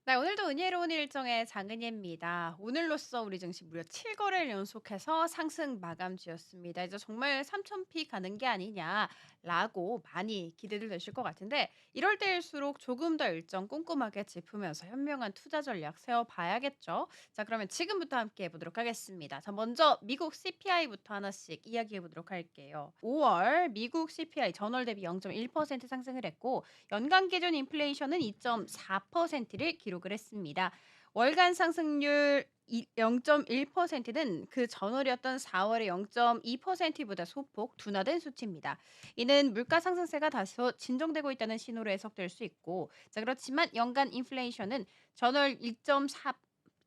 네, 오늘도 은혜로운 일정의 장은예입니다. 오늘로써 우리 증시 무려 7거래를 연속해서 상승 마감주였습니다. 이제 정말 3,000피 가는 게 아니냐라고 많이 기대들 되실 것 같은데 이럴 때일수록 조금 더 일정 꼼꼼하게 짚으면서 현명한 투자 전략 세워봐야겠죠. 자, 그러면 지금부터 함께 해보도록 하겠습니다. 자, 먼저 미국 CPI부터 하나씩 이야기해보도록 할게요. 5월 미국 CPI 전월 대비 0.1% 상승을 했고 연간 기준 인플레이션은 2.4%를 기록을 했습니다. 월간 상승률 0.1%는 그 전월이었던 4월의 0.2%보다 소폭 둔화된 수치입니다. 이는 물가 상승세가 다소 진정되고 있다는 신호로 해석될 수 있고, 자 그렇지만 연간 인플레이션은 전월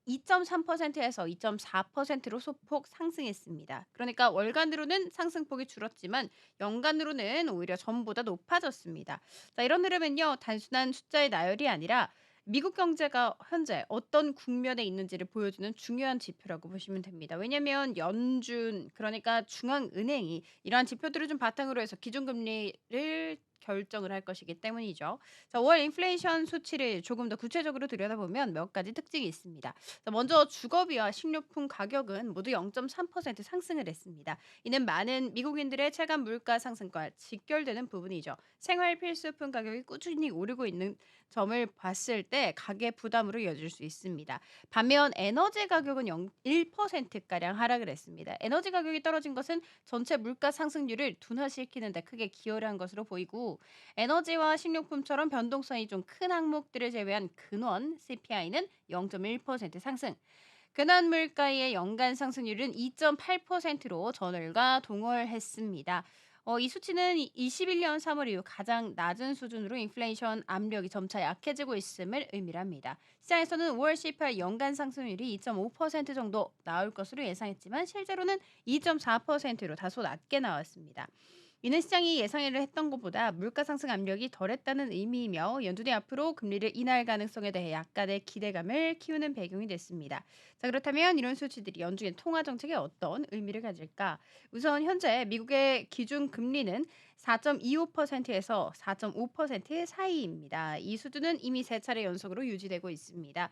2.3%에서 2.4%로 소폭 상승했습니다. 그러니까 월간으로는 상승폭이 줄었지만 연간으로는 오히려 전보다 높아졌습니다. 자, 이런 흐름은요, 단순한 숫자의 나열이 아니라 미국 경제가 현재 어떤 국면에 있는지를 보여주는 중요한 지표라고 보시면 됩니다. 왜냐하면 연준, 그러니까 중앙은행이 이러한 지표들을 좀 바탕으로 해서 기준금리를 결정을 할 것이기 때문이죠. 자, 월 인플레이션 수치를 조금 더 구체적으로 들여다보면 몇 가지 특징이 있습니다. 자, 먼저 주거비와 식료품 가격은 모두 0.3% 상승을 했습니다. 이는 많은 미국인들의 체감 물가 상승과 직결되는 부분이죠. 생활 필수품 가격이 꾸준히 오르고 있는 점을 봤을 때 가계 부담으로 이어질 수 있습니다. 반면 에너지 가격은 1%가량 하락을 했습니다. 에너지 가격이 떨어진 것은 전체 물가 상승률을 둔화시키는 데 크게 기여를 한 것으로 보이고 에너지와 식료품처럼 변동성이 좀 큰 항목들을 제외한 근원 CPI는 0.1% 상승. 근원 물가의 연간 상승률은 2.8%로 전월과 동월했습니다. 이 수치는 21년 3월 이후 가장 낮은 수준으로 인플레이션 압력이 점차 약해지고 있음을 의미합니다. 시장에서는 5월 CPI 연간 상승률이 2.5% 정도 나올 것으로 예상했지만 실제로는 2.4%로 다소 낮게 나왔습니다. 이는 시장이 예상을 했던 것보다 물가 상승 압력이 덜했다는 의미이며 연준이 앞으로 금리를 인하할 가능성에 대해 약간의 기대감을 키우는 배경이 됐습니다. 자, 그렇다면 이런 수치들이 연준의 통화 정책에 어떤 의미를 가질까? 우선 현재 미국의 기준 금리는 4.25%에서 4.5% 사이입니다. 이 수준은 이미 세 차례 연속으로 유지되고 있습니다.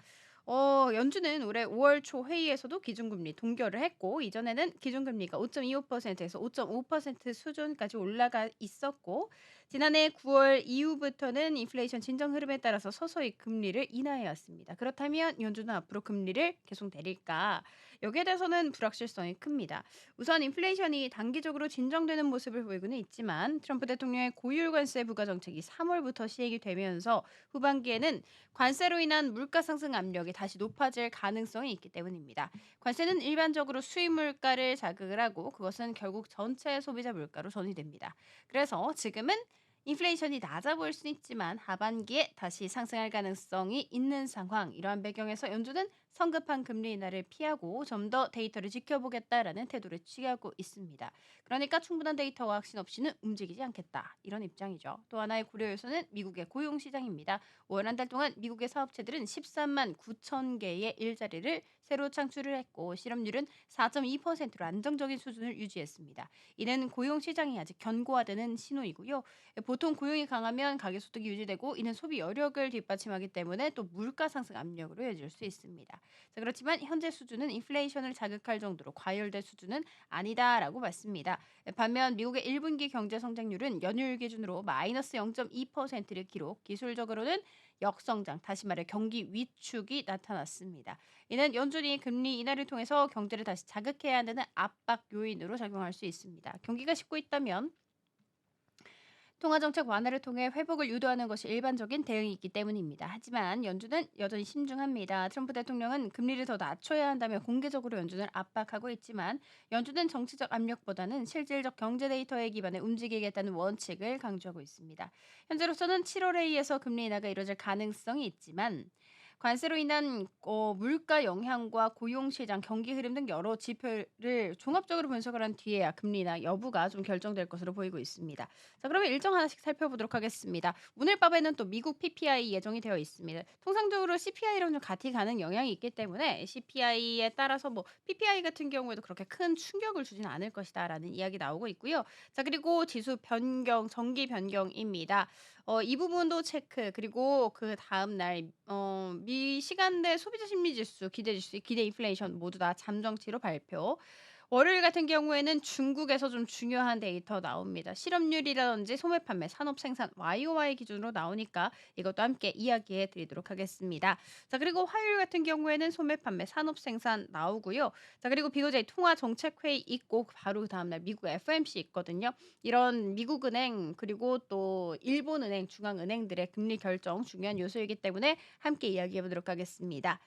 연준은 올해 5월 초 회의에서도 기준금리 동결을 했고 이전에는 기준금리가 5.25%에서 5.5% 수준까지 올라가 있었고 지난해 9월 이후부터는 인플레이션 진정 흐름에 따라서 서서히 금리를 인하해 왔습니다. 그렇다면 연준은 앞으로 금리를 계속 내릴까? 여기에 대해서는 불확실성이 큽니다. 우선 인플레이션이 단기적으로 진정되는 모습을 보이고는 있지만 트럼프 대통령의 고율 관세 부과 정책이 3월부터 시행이 되면서 후반기에는 관세로 인한 물가 상승 압력이 다시 높아질 가능성이 있기 때문입니다. 관세는 일반적으로 수입 물가를 자극을 하고 그것은 결국 전체 소비자 물가로 전이됩니다. 그래서 지금은 인플레이션이 낮아 보일 수는 있지만 하반기에 다시 상승할 가능성이 있는 상황. 이러한 배경에서 연준은 성급한 금리 인하를 피하고 좀 더 데이터를 지켜보겠다라는 태도를 취하고 있습니다. 그러니까 충분한 데이터와 확신 없이는 움직이지 않겠다. 이런 입장이죠. 또 하나의 고려 요소는 미국의 고용 시장입니다. 5월 한 달 동안 미국의 사업체들은 13만 9천 개의 일자리를 새로 창출을 했고 실업률은 4.2%로 안정적인 수준을 유지했습니다. 이는 고용 시장이 아직 견고화되는 신호이고요. 보통 고용이 강하면 가계소득이 유지되고 이는 소비 여력을 뒷받침하기 때문에 또 물가 상승 압력으로 이어질 수 있습니다. 자, 그렇지만 현재 수준은 인플레이션을 자극할 정도로 과열된 수준은 아니다라고 봤습니다. 반면 미국의 1분기 경제 성장률은 연율 기준으로 마이너스 0.2%를 기록, 기술적으로는 역성장, 다시 말해 경기 위축이 나타났습니다. 이는 연준이 금리 인하를 통해서 경제를 다시 자극해야 한다는 압박 요인으로 작용할 수 있습니다. 경기가 식고 있다면 통화정책 완화를 통해 회복을 유도하는 것이 일반적인 대응이 있기 때문입니다. 하지만 연준은 여전히 신중합니다. 트럼프 대통령은 금리를 더 낮춰야 한다며 공개적으로 연준을 압박하고 있지만 연준은 정치적 압력보다는 실질적 경제 데이터에 기반해 움직이겠다는 원칙을 강조하고 있습니다. 현재로서는 7월 회의에서 금리 인하가 이뤄질 가능성이 있지만 관세로 인한 물가 영향과 고용 시장, 경기 흐름 등 여러 지표를 종합적으로 분석을 한 뒤에야 금리 인하 여부가 좀 결정될 것으로 보이고 있습니다. 자, 그러면 일정 하나씩 살펴보도록 하겠습니다. 오늘 밤에는 또 미국 PPI 예정이 되어 있습니다. 통상적으로 CPI랑 좀 같이 가는 영향이 있기 때문에 CPI에 따라서 뭐 PPI 같은 경우에도 그렇게 큰 충격을 주지는 않을 것이다라는 이야기 나오고 있고요. 자, 그리고 지수 변경, 정기 변경입니다. 이 부분도 체크 그리고 그다음 날 미 시간대 소비자 심리 지수, 기대 지수, 기대 인플레이션 모두 다 잠정치로 발표. 월요일 같은 경우에는 중국에서 좀 중요한 데이터 나옵니다. 실업률이라든지 소매 판매, 산업 생산 YOY 기준으로 나오니까 이것도 함께 이야기해 드리도록 하겠습니다. 자, 그리고 화요일 같은 경우에는 소매 판매, 산업 생산 나오고요. 자, 그리고 BOJ 통화 정책 회의 있고 바로 그다음 날 미국 FOMC 있거든요. 이런 미국 은행 그리고 또 일본 은행, 중앙은행들의 금리 결정 중요한 요소이기 때문에 함께 이야기해 보도록 하겠습니다.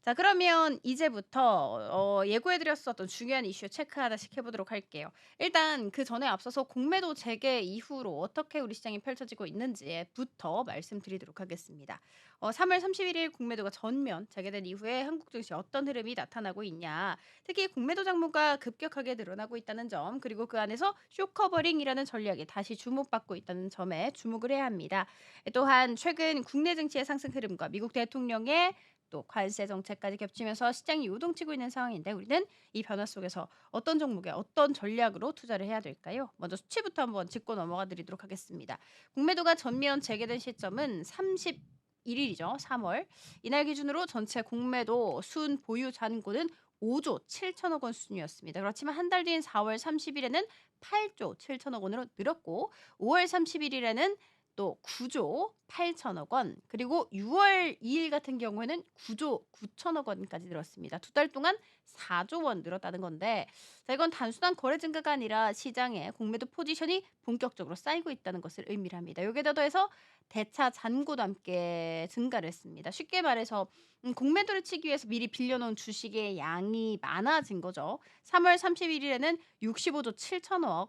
자, 그러면 이제부터 예고해 드렸었던 중요한 이슈 체크 하나씩 해 보도록 할게요. 일단 그전에 앞서서 공매도 재개 이후로 어떻게 우리 시장이 펼쳐지고 있는지부터 말씀드리도록 하겠습니다. 3월 31일 공매도가 전면 재개된 이후에 한국 증시 어떤 흐름이 나타나고 있냐. 특히 공매도 장모가 급격하게 늘어나고 있다는 점, 그리고 그 안에서 쇼 커버링이라는 전략이 다시 주목받고 있다는 점에 주목을 해야 합니다. 또한 최근 국내 증시의 상승 흐름과 미국 대통령의 또 관세 정책까지 겹치면서 시장이 요동치고 있는 상황인데, 우리는 이 변화 속에서 어떤 종목에 어떤 전략으로 투자를 해야 될까요? 먼저 수치부터 한번 짚고 넘어가 드리도록 하겠습니다. 공매도가 전면 재개된 시점은 31일이죠. 3월. 이날 기준으로 전체 공매도 순 보유 잔고는 5조 7천억 원 수준이었습니다. 그렇지만 한 달 뒤인 4월 30일에는 8조 7천억 원으로 늘었고, 5월 31일에는 또 9조 8천억 원, 그리고 6월 2일 같은 경우에는 9조 9천억 원까지 늘었습니다. 두 달 동안 4조 원 늘었다는 건데, 자, 이건 단순한 거래 증가가 아니라 시장에 공매도 포지션이 본격적으로 쌓이고 있다는 것을 의미를 합니다. 여기에다 더해서 대차 잔고도 함께 증가를 했습니다. 쉽게 말해서 공매도를 치기 위해서 미리 빌려놓은 주식의 양이 많아진 거죠. 3월 31일에는 65조 7천억,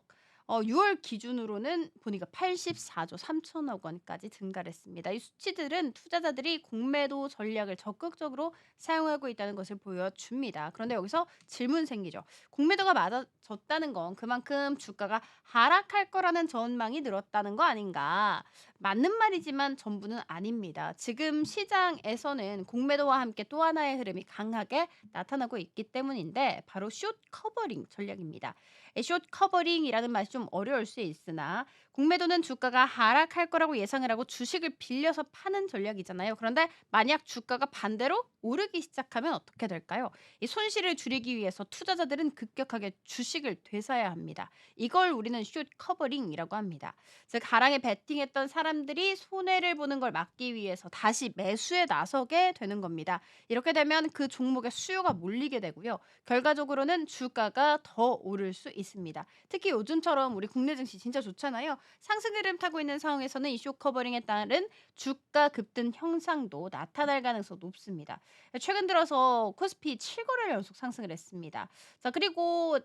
6월 기준으로는 보니까 84조 3천억 원까지 증가를 했습니다. 이 수치들은 투자자들이 공매도 전략을 적극적으로 사용하고 있다는 것을 보여줍니다. 그런데 여기서 질문 생기죠. 공매도가 맞아졌다는 건 그만큼 주가가 하락할 거라는 전망이 늘었다는 거 아닌가? 맞는 말이지만 전부는 아닙니다. 지금 시장에서는 공매도와 함께 또 하나의 흐름이 강하게 나타나고 있기 때문인데, 바로 숏 커버링 전략입니다. 숏 커버링이라는 말이 좀 어려울 수 있으나, 공매도는 주가가 하락할 거라고 예상을 하고 주식을 빌려서 파는 전략이잖아요. 그런데 만약 주가가 반대로 오르기 시작하면 어떻게 될까요? 이 손실을 줄이기 위해서 투자자들은 급격하게 주식을 되사야 합니다. 이걸 우리는 숏 커버링이라고 합니다. 즉, 하락에 베팅했던 사람들이 손해를 보는 걸 막기 위해서 다시 매수에 나서게 되는 겁니다. 이렇게 되면 그 종목의 수요가 몰리게 되고요. 결과적으로는 주가가 더 오를 수 있습니다. 특히 요즘처럼 우리 국내 증시 진짜 좋잖아요. 상승 흐름 타고 있는 상황에서는 이 쇼 커버링에 따른 주가 급등 형상도 나타날 가능성이 높습니다. 최근 들어서 코스피 7거래일 연속 상승을 했습니다. 자, 그리고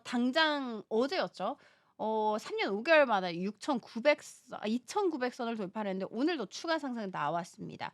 당장 어제였죠. 3년 5 개월 만에 2,900 선을 돌파를 했는데 오늘도 추가 상승이 나왔습니다.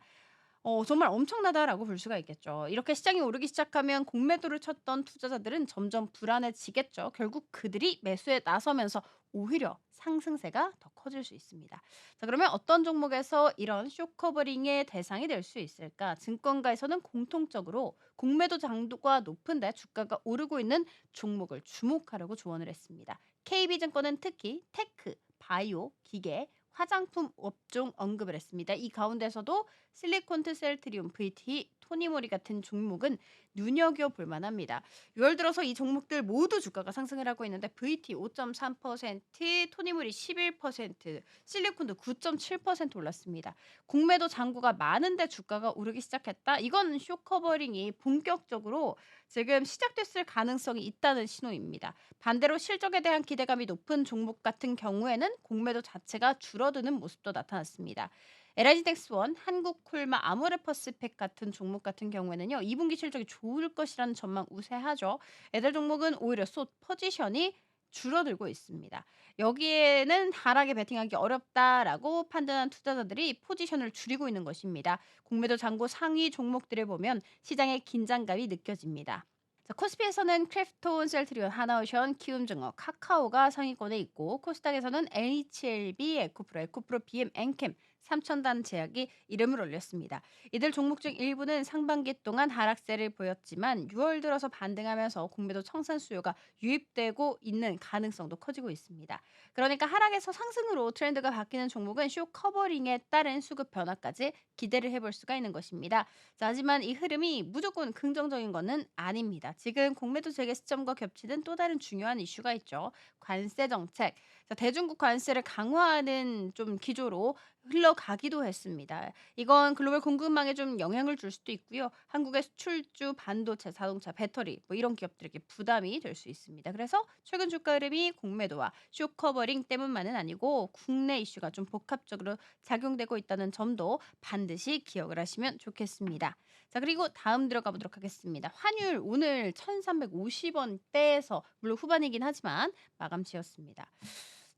정말 엄청나다라고 볼 수가 있겠죠. 이렇게 시장이 오르기 시작하면 공매도를 쳤던 투자자들은 점점 불안해지겠죠. 결국 그들이 매수에 나서면서 오히려 상승세가 더 커질 수 있습니다. 자, 그러면 어떤 종목에서 이런 쇼 커버링의 대상이 될 수 있을까? 증권가에서는 공통적으로 공매도 장도가 높은데 주가가 오르고 있는 종목을 주목하라고 조언을 했습니다. KB증권은 특히 테크, 바이오, 기계, 화장품 업종 언급을 했습니다. 이 가운데서도 실리콘트 셀트리움, VT, 토니모리 같은 종목은 눈여겨볼 만합니다. 6월 들어서 이 종목들 모두 주가가 상승을 하고 있는데, VT 5.3%, 토니모리 11%, 실리콘도 9.7% 올랐습니다. 공매도 잔고가 많은데 주가가 오르기 시작했다? 이건 쇼커버링이 본격적으로 지금 시작됐을 가능성이 있다는 신호입니다. 반대로 실적에 대한 기대감이 높은 종목 같은 경우에는 공매도 자체가 줄어드는 모습도 나타났습니다. LIG넥스원, 한국콜마, 아모레퍼스펙 같은 종목 같은 경우에는요, 2분기 실적이 좋을 것이라는 전망 우세하죠. 애들 종목은 오히려 숏 포지션이 줄어들고 있습니다. 여기에는 하락에 베팅하기 어렵다라고 판단한 투자자들이 포지션을 줄이고 있는 것입니다. 공매도 잔고 상위 종목들을 보면 시장의 긴장감이 느껴집니다. 자, 코스피에서는 크래프톤, 셀트리온, 하나오션, 키움증어, 카카오가 상위권에 있고, 코스닥에서는 NHLB, 에코프로, BM, 엔캠, 삼천단 제약이 이름을 올렸습니다. 이들 종목 중 일부는 상반기 동안 하락세를 보였지만 6월 들어서 반등하면서 공매도 청산 수요가 유입되고 있는 가능성도 커지고 있습니다. 그러니까 하락에서 상승으로 트렌드가 바뀌는 종목은 쇼 커버링에 따른 수급 변화까지 기대를 해볼 수가 있는 것입니다. 자, 하지만 이 흐름이 무조건 긍정적인 것은 아닙니다. 지금 공매도 재개 시점과 겹치는 또 다른 중요한 이슈가 있죠. 관세 정책. 자, 대중국 관세를 강화하는 좀 기조로 흘러가기도 했습니다. 이건 글로벌 공급망에 좀 영향을 줄 수도 있고요. 한국의 수출주 반도체, 자동차, 배터리 뭐 이런 기업들에게 부담이 될 수 있습니다. 그래서 최근 주가 흐름이 공매도와 쇼커버링 때문만은 아니고 국내 이슈가 좀 복합적으로 작용되고 있다는 점도 반드시 기억을 하시면 좋겠습니다. 자, 그리고 다음 들어가 보도록 하겠습니다. 환율 오늘 1,350원대에서 물론 후반이긴 하지만 마감치였습니다.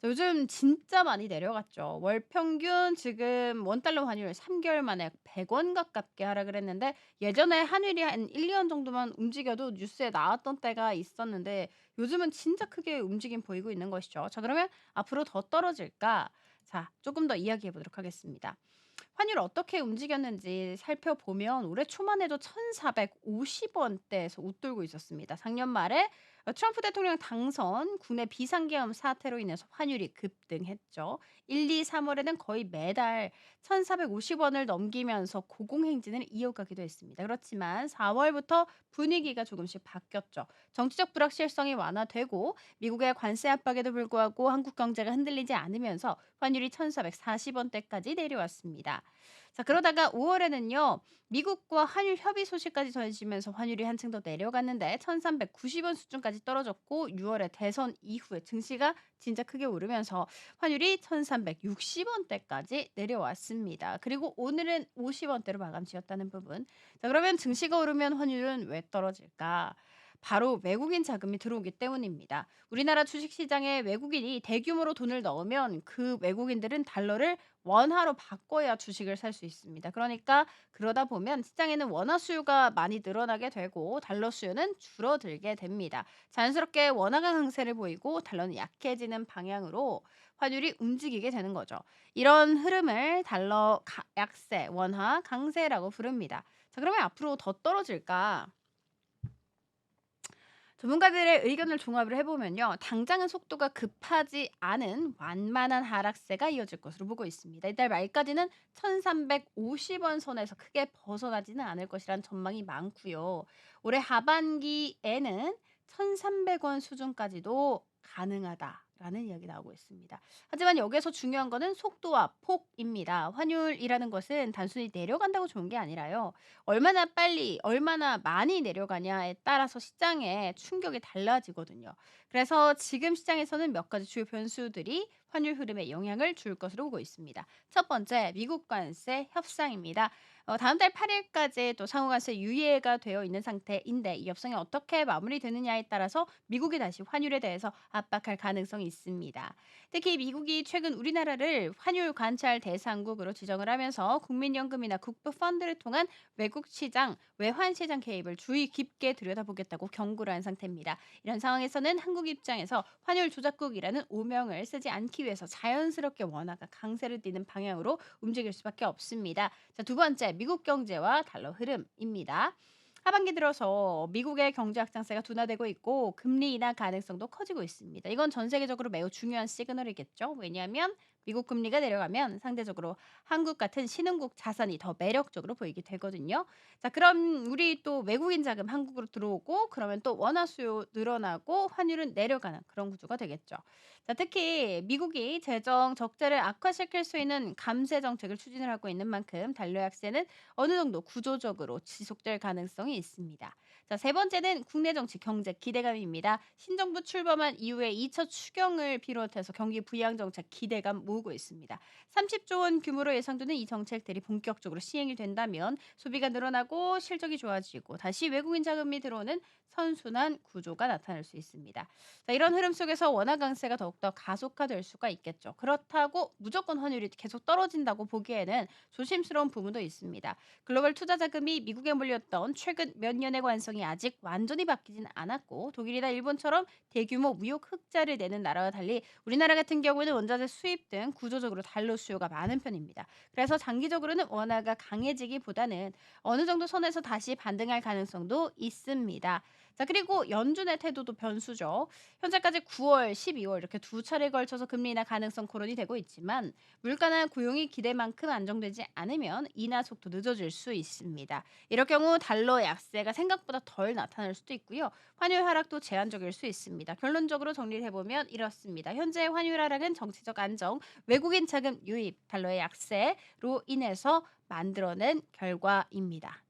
요즘 진짜 많이 내려갔죠. 월 평균 지금 원달러 환율 3개월 만에 100원 가깝게 하락을 했는데 예전에 환율이 한 1-2원 정도만 움직여도 뉴스에 나왔던 때가 있었는데 요즘은 진짜 크게 움직임 보이고 있는 것이죠. 자, 그러면 앞으로 더 떨어질까? 자, 조금 더 이야기해 보도록 하겠습니다. 환율 어떻게 움직였는지 살펴보면 올해 초만 해도 1,450원대에서 웃돌고 있었습니다. 작년 말에 트럼프 대통령 당선, 국내 비상계엄 사태로 인해서 환율이 급등했죠. 1, 2, 3월에는 거의 매달 1,450원을 넘기면서 고공행진을 이어가기도 했습니다. 그렇지만 4월부터 분위기가 조금씩 바뀌었죠. 정치적 불확실성이 완화되고 미국의 관세 압박에도 불구하고 한국 경제가 흔들리지 않으면서 환율이 1,440원대까지 내려왔습니다. 자, 그러다가 5월에는요. 미국과 환율 협의 소식까지 전해지면서 환율이 한층 더 내려갔는데 1,390원 수준까지 떨어졌고 6월에 대선 이후에 증시가 진짜 크게 오르면서 환율이 1,360원대까지 내려왔습니다. 그리고 오늘은 50원대로 마감지었다는 부분. 자, 그러면 증시가 오르면 환율은 왜 떨어질까? 바로 외국인 자금이 들어오기 때문입니다. 우리나라 주식시장에 외국인이 대규모로 돈을 넣으면 그 외국인들은 달러를 원화로 바꿔야 주식을 살 수 있습니다. 그러니까 그러다 보면 시장에는 원화 수요가 많이 늘어나게 되고 달러 수요는 줄어들게 됩니다. 자연스럽게 원화가 강세를 보이고 달러는 약해지는 방향으로 환율이 움직이게 되는 거죠. 이런 흐름을 달러 약세, 원화 강세라고 부릅니다. 자, 그러면 앞으로 더 떨어질까? 전문가들의 의견을 종합을 해보면요. 당장은 속도가 급하지 않은 완만한 하락세가 이어질 것으로 보고 있습니다. 이달 말까지는 1,350원 선에서 크게 벗어나지는 않을 것이란 전망이 많고요. 올해 하반기에는 1,300원 수준까지도 가능하다라는 이야기 나오고 있습니다. 하지만 여기서 중요한 거는 속도와 폭입니다. 환율이라는 것은 단순히 내려간다고 좋은 게 아니라요. 얼마나 빨리 얼마나 많이 내려가냐에 따라서 시장의 충격이 달라지거든요. 그래서 지금 시장에서는 몇 가지 주요 변수들이 환율 흐름에 영향을 줄 것으로 보고 있습니다. 첫 번째, 미국 관세 협상입니다. 다음 달 8일까지 또 상호 관세 유예가 되어 있는 상태인데 이 협상이 어떻게 마무리되느냐에 따라서 미국이 다시 환율에 대해서 압박할 가능성이 있습니다. 특히 미국이 최근 우리나라를 환율 관찰 대상국으로 지정을 하면서 국민연금이나 국부 펀드를 통한 외국 시장, 외환 시장 개입을 주의 깊게 들여다보겠다고 경고를 한 상태입니다. 이런 상황에서는 한국 입장에서 환율 조작국이라는 오명을 쓰지 않기 위해서 자연스럽게 원화가 강세를 띠는 방향으로 움직일 수밖에 없습니다. 자, 두 번째, 미국 경제와 달러 흐름입니다. 하반기 들어서 미국의 경제 확장세가 둔화되고 있고 금리 인하 가능성도 커지고 있습니다. 이건 전 세계적으로 매우 중요한 시그널이겠죠. 왜냐하면 미국 금리가 내려가면 상대적으로 한국 같은 신흥국 자산이 더 매력적으로 보이게 되거든요. 자, 그럼 우리 또 외국인 자금 한국으로 들어오고 그러면 또 원화 수요 늘어나고 환율은 내려가는 그런 구조가 되겠죠. 자, 특히 미국이 재정 적자를 악화시킬 수 있는 감세 정책을 추진을 하고 있는 만큼 달러 약세는 어느 정도 구조적으로 지속될 가능성이 있습니다. 자, 세 번째는 국내 정치 경제 기대감입니다. 신정부 출범한 이후에 2차 추경을 비롯해서 경기 부양 정책 기대감 모으고 있습니다. 30조 원 규모로 예상되는 이 정책들이 본격적으로 시행이 된다면 소비가 늘어나고 실적이 좋아지고 다시 외국인 자금이 들어오는 선순환 구조가 나타날 수 있습니다. 자, 이런 흐름 속에서 원화 강세가 더욱더 가속화될 수가 있겠죠. 그렇다고 무조건 환율이 계속 떨어진다고 보기에는 조심스러운 부분도 있습니다. 글로벌 투자 자금이 미국에 몰렸던 최근 몇 년의 관성이 아직 완전히 바뀌진 않았고 독일이나 일본처럼 대규모 무역 흑자를 내는 나라와 달리 우리나라 같은 경우에는 원자재 수입 등 일본은 구조적으로 달러 수요가 많은 편입니다. 그래서 장기적으로는 원화가 강해지기보다는 어느 정도 선에서 다시 반등할 가능성도 있습니다. 자, 그리고 연준의 태도도 변수죠. 현재까지 9월, 12월 이렇게 두 차례 걸쳐서 금리 인하 가능성 거론이 되고 있지만 물가나 고용이 기대만큼 안정되지 않으면 인하 속도 늦어질 수 있습니다. 이럴 경우 달러 약세가 생각보다 덜 나타날 수도 있고요. 환율 하락도 제한적일 수 있습니다. 결론적으로 정리를 해보면 이렇습니다. 현재 환율 하락은 정치적 안정, 외국인 자금 유입, 달러의 약세로 인해서 만들어낸 결과입니다.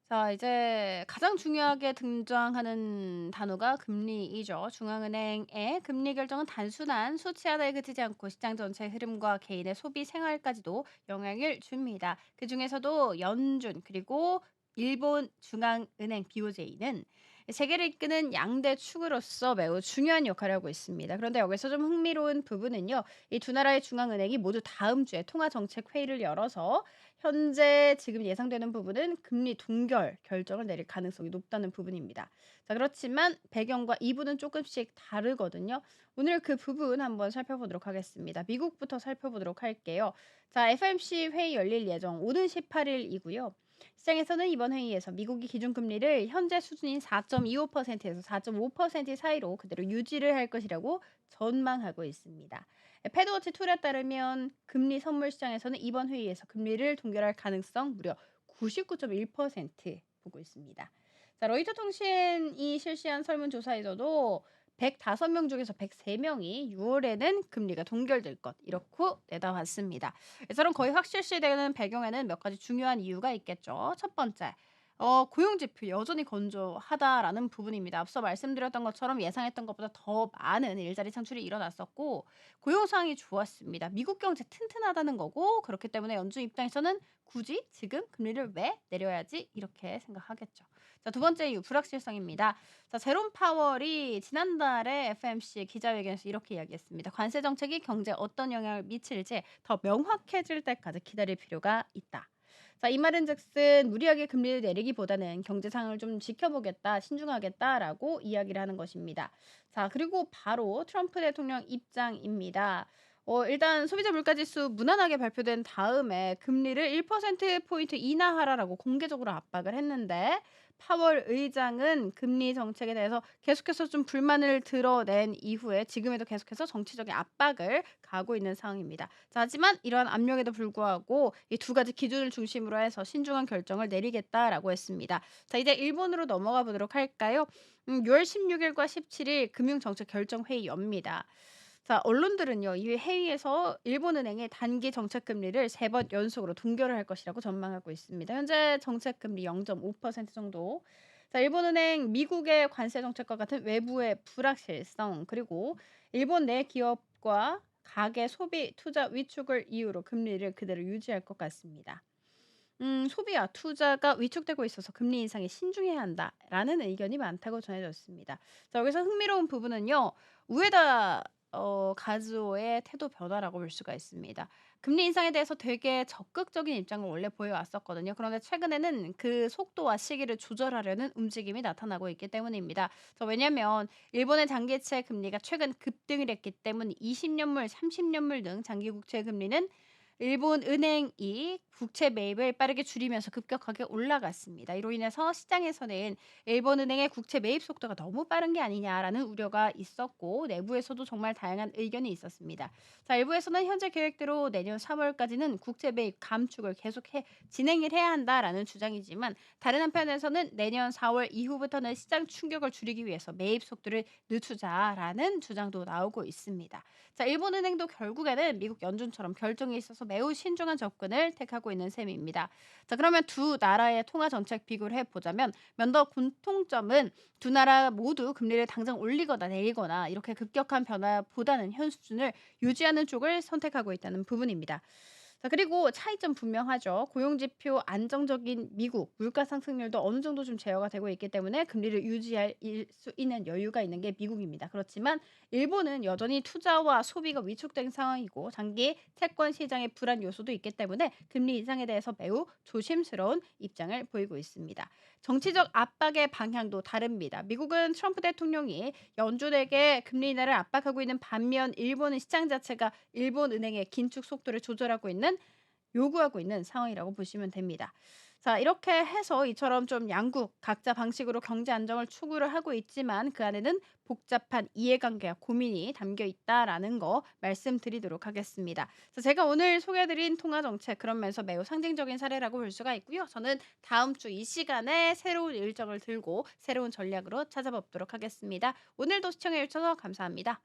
자, 이제 가장 중요하게 등장하는 단어가 금리이죠. 중앙은행의 금리 결정은 단순한 수치 하나에 그치지 않고 시장 전체 흐름과 개인의 소비 생활까지도 영향을 줍니다. 그중에서도 연준 그리고 일본 중앙은행 BOJ는 세계를 이끄는 양대 축으로서 매우 중요한 역할을 하고 있습니다. 그런데 여기서 좀 흥미로운 부분은요. 이 두 나라의 중앙은행이 모두 다음 주에 통화정책 회의를 열어서 현재 지금 예상되는 부분은 금리 동결 결정을 내릴 가능성이 높다는 부분입니다. 자, 그렇지만 배경과 이부는 조금씩 다르거든요. 오늘 그 부분 한번 살펴보도록 하겠습니다. 미국부터 살펴보도록 할게요. 자, FOMC 회의 열릴 예정 오는 18일이고요. 시장에서는 이번 회의에서 미국이 기준금리를 현재 수준인 4.25%에서 4.5% 사이로 그대로 유지를 할 것이라고 전망하고 있습니다. 패드워치 툴에 따르면 금리 선물 시장에서는 이번 회의에서 금리를 동결할 가능성 무려 99.1% 보고 있습니다. 자, 로이터 통신이 실시한 설문조사에서도 105명 중에서 103명이 6월에는 금리가 동결될 것 이렇게 내다봤습니다. 이처럼 거의 확실시되는 배경에는 몇 가지 중요한 이유가 있겠죠. 첫 번째, 고용 지표 여전히 건조하다라는 부분입니다. 앞서 말씀드렸던 것처럼 예상했던 것보다 더 많은 일자리 창출이 일어났었고 고용 상황이 좋았습니다. 미국 경제 튼튼하다는 거고 그렇기 때문에 연준 입장에서는 굳이 지금 금리를 왜 내려야지 이렇게 생각하겠죠. 자, 두 번째 이유 불확실성입니다. 자, 제롬 파월이 지난달에 FMC 기자회견에서 이렇게 이야기했습니다. 관세 정책이 경제에 어떤 영향을 미칠지 더 명확해질 때까지 기다릴 필요가 있다. 자, 이 말은즉슨 무리하게 금리를 내리기보다는 경제 상황을 좀 지켜보겠다, 신중하겠다라고 이야기를 하는 것입니다. 자, 그리고 바로 트럼프 대통령 입장입니다. 일단 소비자 물가지수 무난하게 발표된 다음에 금리를 1% 포인트 인하하라라고 공개적으로 압박을 했는데 파월 의장은 금리 정책에 대해서 계속해서 좀 불만을 드러낸 이후에 지금에도 계속해서 정치적인 압박을 가하고 있는 상황입니다. 자, 하지만 이러한 압력에도 불구하고 이 두 가지 기준을 중심으로 해서 신중한 결정을 내리겠다라고 했습니다. 자, 이제 일본으로 넘어가 보도록 할까요? 6월 16일과 17일 금융정책 결정회의 엽니다. 자, 언론들은요, 이 회의에서 일본은행의 단기 정책 금리를 3번 연속으로 동결을 할 것이라고 전망하고 있습니다. 현재 정책 금리 0.5% 정도. 자, 일본은행 미국의 관세 정책과 같은 외부의 불확실성 그리고 일본 내 기업과 가계 소비 투자 위축을 이유로 금리를 그대로 유지할 것 같습니다. 소비와 투자가 위축되고 있어서 금리 인상에 신중해야 한다라는 의견이 많다고 전해졌습니다. 자, 여기서 흥미로운 부분은요. 우에다 가즈오의 태도 변화라고 볼 수가 있습니다. 금리 인상에 대해서 되게 적극적인 입장을 원래 보여왔었거든요. 그런데 최근에는 그 속도와 시기를 조절하려는 움직임이 나타나고 있기 때문입니다. 왜냐하면 일본의 장기채 금리가 최근 급등을 했기 때문에 20년물, 30년물 등 장기 국채 금리는 일본 은행이 국채 매입을 빠르게 줄이면서 급격하게 올라갔습니다. 이로 인해서 시장에서는 일본 은행의 국채 매입 속도가 너무 빠른 게 아니냐라는 우려가 있었고 내부에서도 정말 다양한 의견이 있었습니다. 자, 일부에서는 현재 계획대로 내년 3월까지는 국채 매입 감축을 계속해 진행을 해야 한다라는 주장이지만 다른 한편에서는 내년 4월 이후부터는 시장 충격을 줄이기 위해서 매입 속도를 늦추자라는 주장도 나오고 있습니다. 자, 일본 은행도 결국에는 미국 연준처럼 결정에 있어서 매우 신중한 접근을 택하고 있는 셈입니다. 자, 그러면 두 나라의 통화 정책 비교를 해 보자면 면더 공통점은 두 나라 모두 금리를 당장 올리거나 내리거나 이렇게 급격한 변화보다는 현 수준을 유지하는 쪽을 선택하고 있다는 부분입니다. 자, 그리고 차이점 분명하죠. 고용 지표 안정적인 미국, 물가 상승률도 어느 정도 좀 제어가 되고 있기 때문에 금리를 유지할 수 있는 여유가 있는 게 미국입니다. 그렇지만 일본은 여전히 투자와 소비가 위축된 상황이고 장기 채권 시장의 불안 요소도 있기 때문에 금리 인상에 대해서 매우 조심스러운 입장을 보이고 있습니다. 정치적 압박의 방향도 다릅니다. 미국은 트럼프 대통령이 연준에게 금리 인하를 압박하고 있는 반면 일본은 시장 자체가 일본 은행의 긴축 속도를 조절하고 있는 요구하고 있는 상황이라고 보시면 됩니다. 자, 이렇게 해서 이처럼 좀 양국 각자 방식으로 경제 안정을 추구를 하고 있지만 그 안에는 복잡한 이해관계와 고민이 담겨 있다라는 거 말씀드리도록 하겠습니다. 그래서 제가 오늘 소개해 드린 통화 정책 그런 면에서 매우 상징적인 사례라고 볼 수가 있고요. 저는 다음 주 이 시간에 새로운 일정을 들고 새로운 전략으로 찾아뵙도록 하겠습니다. 오늘도 시청해 주셔서 감사합니다.